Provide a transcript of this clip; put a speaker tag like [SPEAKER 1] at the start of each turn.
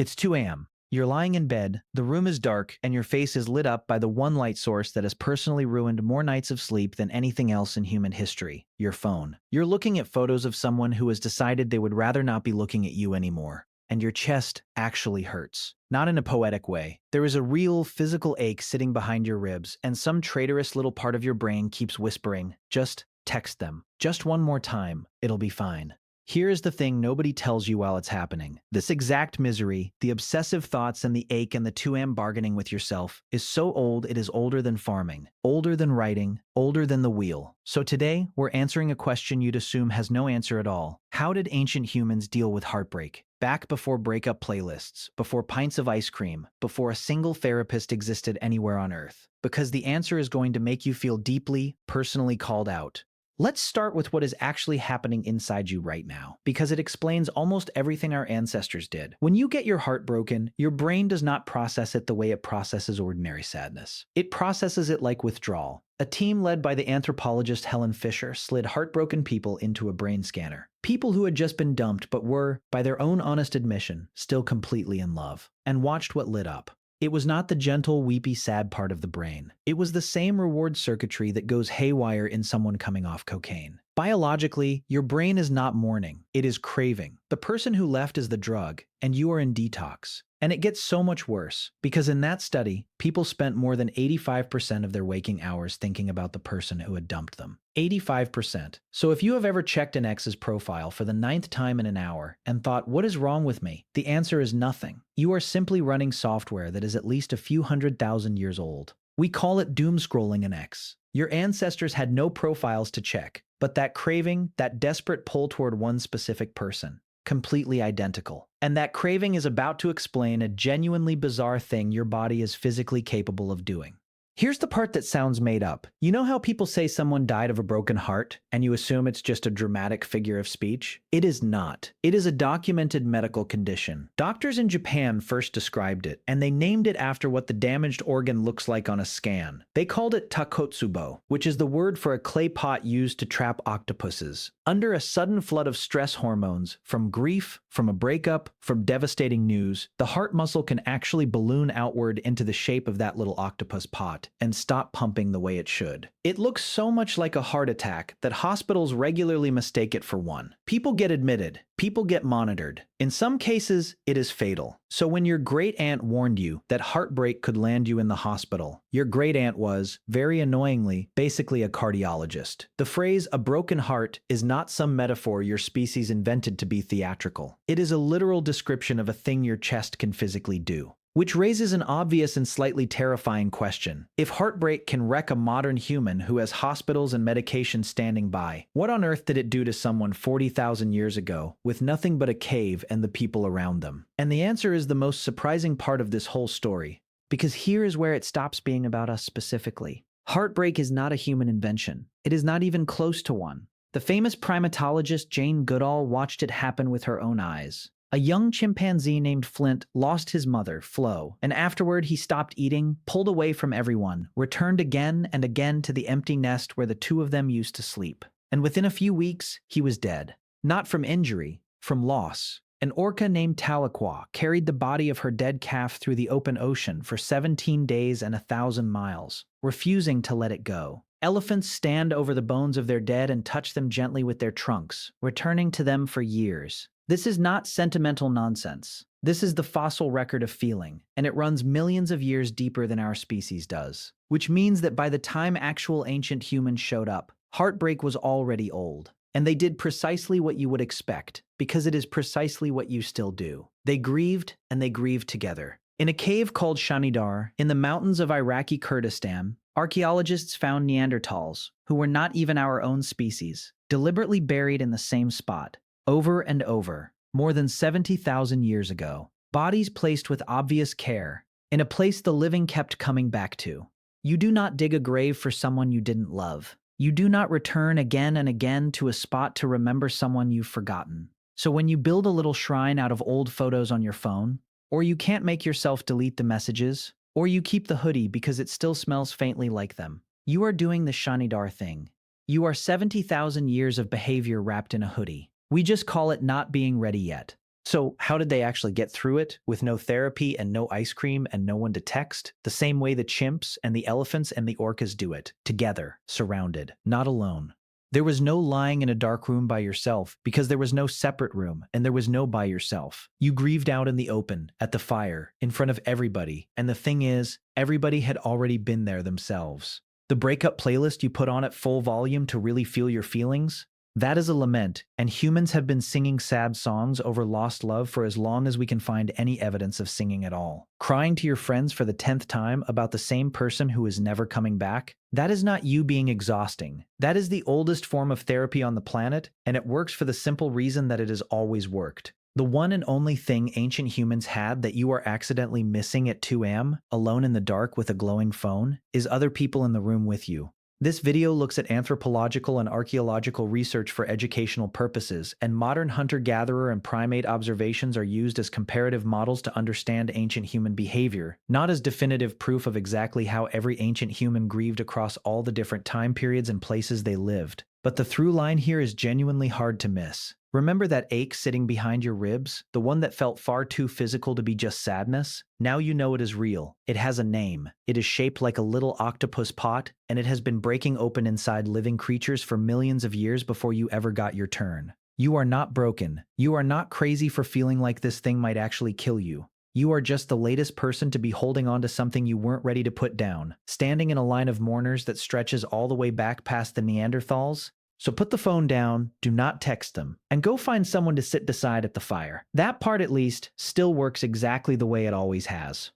[SPEAKER 1] It's 2 a.m. You're lying in bed, the room is dark, and your face is lit up by the one light source that has personally ruined more nights of sleep than anything else in human history: your phone. You're looking at photos of someone who has decided they would rather not be looking at you anymore. And your chest actually hurts. Not in a poetic way. There is a real physical ache sitting behind your ribs, and some traitorous little part of your brain keeps whispering, just text them. Just one more time. It'll be fine. Here is the thing nobody tells you while it's happening. This exact misery, the obsessive thoughts and the ache and the 2am bargaining with yourself, is so old it is older than farming, older than writing, older than the wheel. So today, we're answering a question you'd assume has no answer at all. How did ancient humans deal with heartbreak? Back before breakup playlists, before pints of ice cream, before a single therapist existed anywhere on Earth. Because the answer is going to make you feel deeply, personally called out. Let's start with what is actually happening inside you right now, because it explains almost everything our ancestors did. When you get your heart broken, your brain does not process it the way it processes ordinary sadness. It processes it like withdrawal. A team led by the anthropologist Helen Fisher slid heartbroken people into a brain scanner. People who had just been dumped but were, by their own honest admission, still completely in love. And watched what lit up. It was not the gentle, weepy, sad part of the brain. It was the same reward circuitry that goes haywire in someone coming off cocaine. Biologically, your brain is not mourning. It is craving. The person who left is the drug, and you are in detox. And it gets so much worse, because in that study, people spent more than 85% of their waking hours thinking about the person who had dumped them. 85%. So if you have ever checked an ex's profile for the 9th time in an hour and thought, what is wrong with me? The answer is nothing. You are simply running software that is at least a few 100,000 years old. We call it doom scrolling an ex. Your ancestors had no profiles to check, but that craving, that desperate pull toward one specific person. Completely identical. And that craving is about to explain a genuinely bizarre thing your body is physically capable of doing. Here's the part that sounds made up. You know how people say someone died of a broken heart, and you assume it's just a dramatic figure of speech? It is not. It is a documented medical condition. Doctors in Japan first described it, and they named it after what the damaged organ looks like on a scan. They called it takotsubo, which is the word for a clay pot used to trap octopuses. Under a sudden flood of stress hormones, from grief, from a breakup, from devastating news, the heart muscle can actually balloon outward into the shape of that little octopus pot and stop pumping the way it should. It looks so much like a heart attack that hospitals regularly mistake it for one. People get admitted. People get monitored. In some cases, it is fatal. So when your great-aunt warned you that heartbreak could land you in the hospital, your great-aunt was, very annoyingly, basically a cardiologist. The phrase, a broken heart, is not some metaphor your species invented to be theatrical. It is a literal description of a thing your chest can physically do. Which raises an obvious and slightly terrifying question. If heartbreak can wreck a modern human who has hospitals and medication standing by, what on earth did it do to someone 40,000 years ago with nothing but a cave and the people around them? And the answer is the most surprising part of this whole story, because here is where it stops being about us specifically. Heartbreak is not a human invention. It is not even close to one. The famous primatologist Jane Goodall watched it happen with her own eyes. A young chimpanzee named Flint lost his mother, Flo, and afterward he stopped eating, pulled away from everyone, returned again and again to the empty nest where the two of them used to sleep. And within a few weeks, he was dead. Not from injury, from loss. An orca named Tahlequah carried the body of her dead calf through the open ocean for 17 days and 1,000 miles, refusing to let it go. Elephants stand over the bones of their dead and touch them gently with their trunks, returning to them for years. This is not sentimental nonsense. This is the fossil record of feeling, and it runs millions of years deeper than our species does. Which means that by the time actual ancient humans showed up, heartbreak was already old. And they did precisely what you would expect, because it is precisely what you still do. They grieved, and they grieved together. In a cave called Shanidar, in the mountains of Iraqi Kurdistan, archaeologists found Neanderthals, who were not even our own species, deliberately buried in the same spot. Over and over, more than 70,000 years ago, bodies placed with obvious care, in a place the living kept coming back to. You do not dig a grave for someone you didn't love. You do not return again and again to a spot to remember someone you've forgotten. So when you build a little shrine out of old photos on your phone, or you can't make yourself delete the messages, or you keep the hoodie because it still smells faintly like them, you are doing the Shanidar thing. You are 70,000 years of behavior wrapped in a hoodie. We just call it not being ready yet. So, how did they actually get through it with no therapy and no ice cream and no one to text? The same way the chimps and the elephants and the orcas do it, together, surrounded, not alone. There was no lying in a dark room by yourself because there was no separate room and there was no by yourself. You grieved out in the open, at the fire, in front of everybody, and the thing is, everybody had already been there themselves. The breakup playlist you put on at full volume to really feel your feelings? That is a lament, and humans have been singing sad songs over lost love for as long as we can find any evidence of singing at all. Crying to your friends for the 10th time about the same person who is never coming back? That is not you being exhausting. That is the oldest form of therapy on the planet, and it works for the simple reason that it has always worked. The one and only thing ancient humans had that you are accidentally missing at 2 a.m., alone in the dark with a glowing phone, is other people in the room with you. This video looks at anthropological and archaeological research for educational purposes, and modern hunter-gatherer and primate observations are used as comparative models to understand ancient human behavior, not as definitive proof of exactly how every ancient human grieved across all the different time periods and places they lived. But the through line here is genuinely hard to miss. Remember that ache sitting behind your ribs? The one that felt far too physical to be just sadness? Now you know it is real. It has a name. It is shaped like a little octopus pot, and it has been breaking open inside living creatures for millions of years before you ever got your turn. You are not broken. You are not crazy for feeling like this thing might actually kill you. You are just the latest person to be holding on to something you weren't ready to put down, standing in a line of mourners that stretches all the way back past the Neanderthals. So put the phone down, do not text them, and go find someone to sit beside at the fire. That part, at least, still works exactly the way it always has.